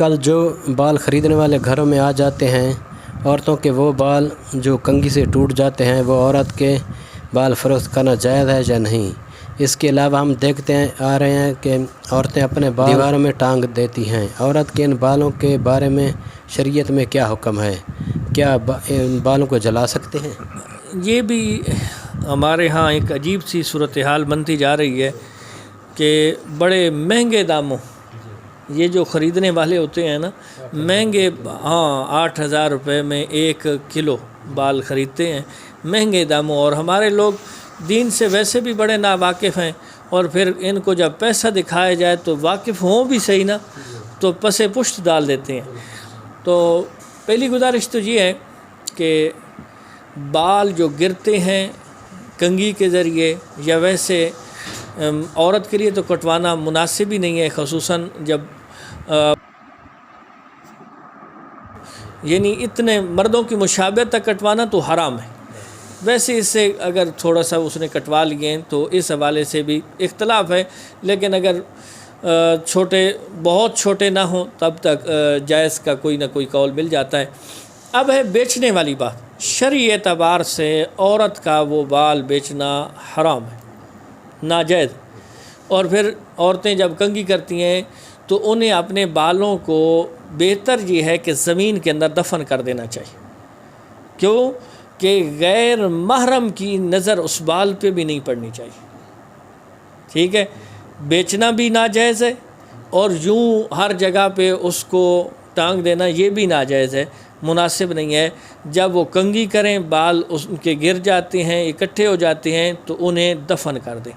کل جو بال خریدنے والے گھروں میں آ جاتے ہیں عورتوں کے وہ بال جو کنگھی سے ٹوٹ جاتے ہیں، وہ عورت کے بال فروخت کرنا جائز ہے یا نہیں؟ اس کے علاوہ ہم دیکھتے آ رہے ہیں کہ عورتیں اپنے بال دیواروں میں ٹانگ دیتی ہیں۔ عورت کے ان بالوں کے بارے میں شریعت میں کیا حکم ہے؟ کیا ان بالوں کو جلا سکتے ہیں؟ یہ بھی ہمارے ہاں ایک عجیب سی صورتحال بنتی جا رہی ہے کہ بڑے مہنگے داموں یہ جو خریدنے والے ہوتے ہیں نا، مہنگے 8,000 روپے میں 1 کلو بال خریدتے ہیں، مہنگے داموں۔ اور ہمارے لوگ دین سے ویسے بھی بڑے ناواقف ہیں، اور پھر ان کو جب پیسہ دکھایا جائے تو واقف ہوں بھی صحیح نا تو پس پشت ڈال دیتے ہیں۔ تو پہلی گزارش تو یہ ہے کہ بال جو گرتے ہیں کنگھی کے ذریعے یا ویسے عورت کے لیے تو کٹوانا مناسب ہی نہیں ہے، خصوصاً جب یعنی اتنے مردوں کی مشابہت تک کٹوانا تو حرام ہے۔ ویسے اس سے اگر تھوڑا سا اس نے کٹوا لیے تو اس حوالے سے بھی اختلاف ہے، لیکن اگر بہت چھوٹے نہ ہوں تب تک جائز کا کوئی نہ کوئی قول مل جاتا ہے۔ اب ہے بیچنے والی بات، شرعی اعتبار سے عورت کا وہ بال بیچنا حرام ہے، ناجائز۔ اور پھر عورتیں جب کنگھی کرتی ہیں تو انہیں اپنے بالوں کو بہتر یہ ہے کہ زمین کے اندر دفن کر دینا چاہیے، کیوں کہ غیر محرم کی نظر اس بال پہ بھی نہیں پڑنی چاہیے، ٹھیک ہے؟ بیچنا بھی ناجائز ہے، اور یوں ہر جگہ پہ اس کو ٹانگ دینا یہ بھی ناجائز ہے، مناسب نہیں ہے۔ جب وہ کنگھی کریں بال ان کے گر جاتے ہیں، اکٹھے ہو جاتے ہیں تو انہیں دفن کر دیں۔